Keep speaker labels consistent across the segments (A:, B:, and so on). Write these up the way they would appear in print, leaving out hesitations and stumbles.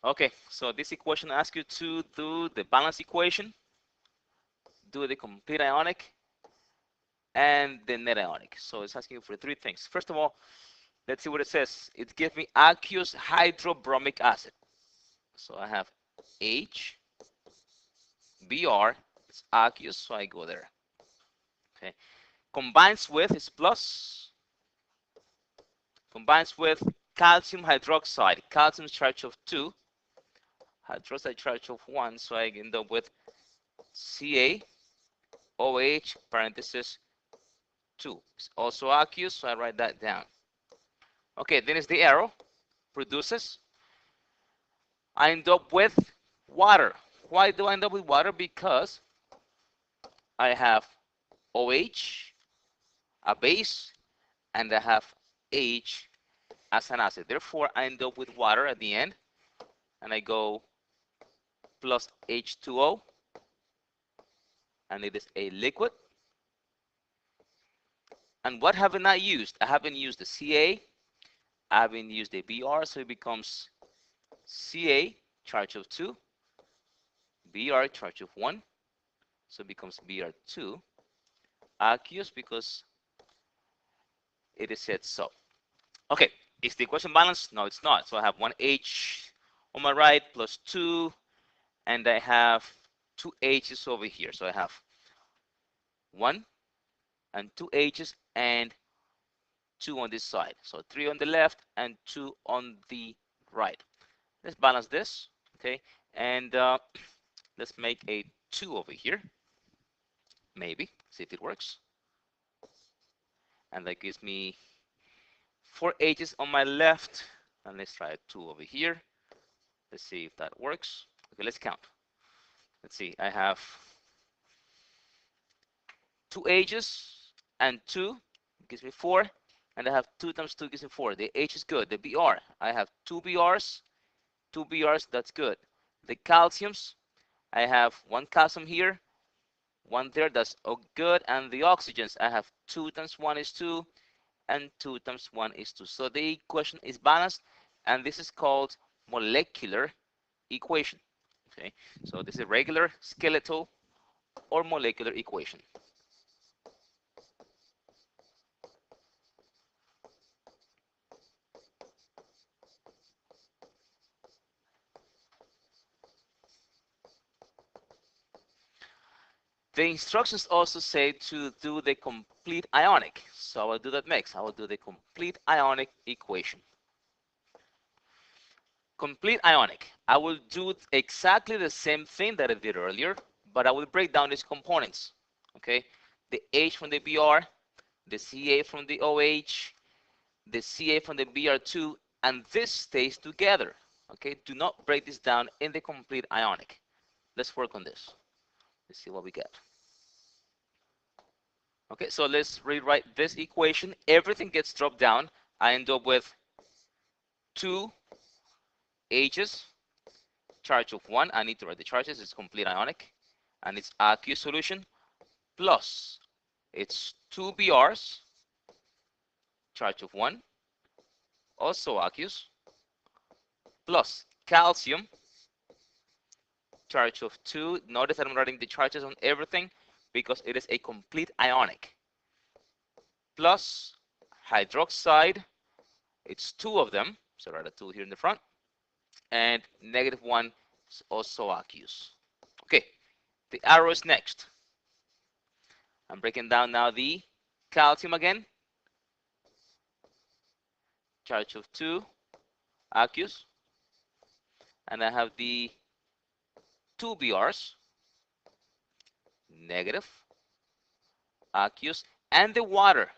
A: Okay, so this equation asks you to do the balance equation, do the complete ionic, and the net ionic. So it's asking you for three things. First of all, let's see what it says. It gives me aqueous hydrobromic acid. So I have H, Br, it's aqueous, so I go there. Okay, combines with is plus, combines with calcium hydroxide, calcium charge of 2, hydroxide charge of 1, so I end up with CaOH parenthesis 2. It's also aqueous, so I write that down. Okay, then it's the arrow, produces. I end up with water. Why do I end up with water? Because I have OH, a base, and I have H as an acid. Therefore, I end up with water at the end, and I go plus H2O, and it is a liquid. And what haven't I used? I haven't used the Ca, I haven't used the Br, so it becomes Ca, charge of 2, Br, charge of 1, so it becomes Br2, aqueous because it is said so. Okay, is the equation balanced? No, it's not. So I have one H on my right plus 2, and I have two H's over here. So I have 1 and 2 H's and 2 on this side. So 3 on the left and 2 on the right. Let's balance this, okay? And let's make a 2 over here. Maybe, see if it works. And that gives me 4 H's on my left. And let's try a 2 over here. Let's see if that works. Okay, let's count. Let's see, I have 2 H's and 2 gives me 4, and I have 2 times 2 gives me 4. The H is good. The Br, I have 2 Brs, that's good. The calciums, I have 1 calcium here, 1 there, that's all good. And the oxygens, I have 2 times 1 is 2, and 2 times 1 is 2. So the equation is balanced, and this is called molecular equation. Okay, so this is a regular, skeletal, or molecular equation. The instructions also say to do the complete ionic. So I will do that next. I will do the complete ionic equation. Complete ionic. I will do exactly the same thing that I did earlier, but I will break down these components. Okay, the H from the Br, the Ca from the OH, the Ca from the Br2, and this stays together. Okay, do not break this down in the complete ionic. Let's work on this. Let's see what we get. Okay, so let's rewrite this equation. Everything gets dropped down. I end up with 2 H's, charge of 1. I need to write the charges. It's complete ionic, and it's aqueous solution, plus it's 2 Brs, charge of 1, also aqueous, plus calcium, charge of 2. Notice that I'm writing the charges on everything because it is a complete ionic, plus hydroxide, it's 2 of them, so write a 2 here in the front, and -1 is also aqueous. Okay, the arrow is next. I'm breaking down now the calcium again, charge of 2, aqueous, and I have the 2 Brs, negative, aqueous, and the water.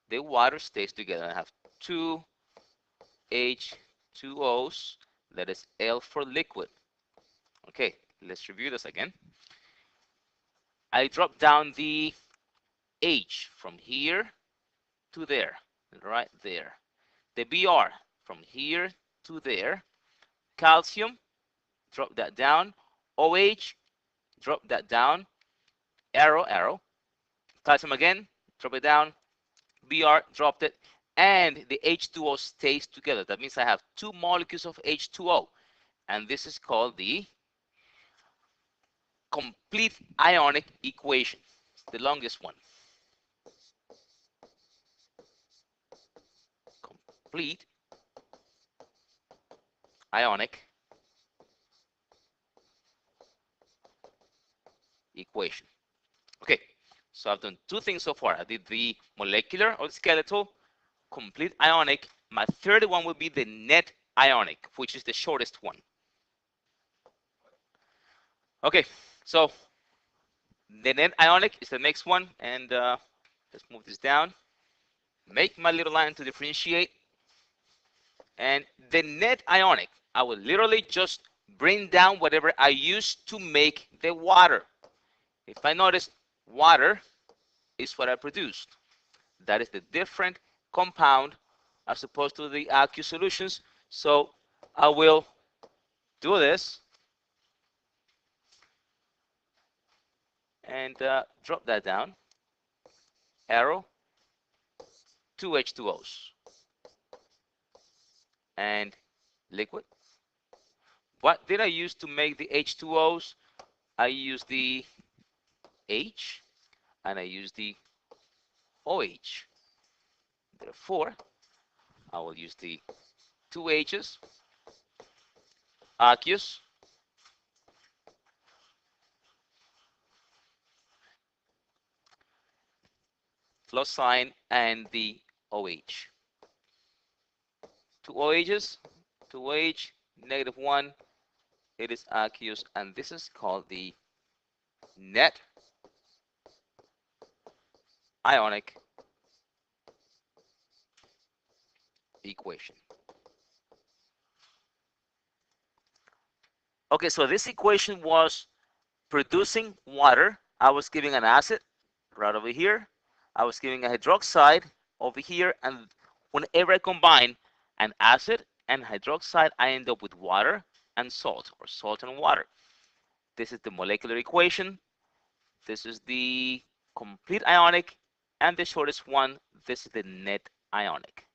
A: The water stays together. I have 2 H2Os, that is L for liquid. Okay, let's review this again. I drop down the H from here to there, right there. The Br from here to there. Calcium, drop that down. OH, drop that down. Arrow, arrow. Calcium again, drop it down. Br, dropped it. And the H2O stays together. That means I have 2 molecules of H2O. and this is called the complete ionic equation, the longest one. Complete ionic equation. Okay, so I've done two things so far. I did the molecular or skeletal, complete ionic. My third one will be the net ionic, which is the shortest one. Okay, so the net ionic is the next one, and let's move this down. Make my little line to differentiate. And the net ionic, I will literally just bring down whatever I used to make the water. If I notice, water is what I produced. That is the different compound as opposed to the aqueous solutions. So I will do this and drop that down. Arrow, two H2Os and liquid. What did I use to make the H2Os? I used the H and I used the OH. Therefore, I will use the two H's, aqueous, plus sign, and the OH. Two OH's, two OH, -1, it is aqueous, and this is called the net ionic equation. Okay, so this equation was producing water. I was giving an acid right over here. I was giving a hydroxide over here, and whenever I combine an acid and hydroxide, I end up with water and salt, or salt and water. This is the molecular equation. This is the complete ionic, and the shortest one, this is the net ionic.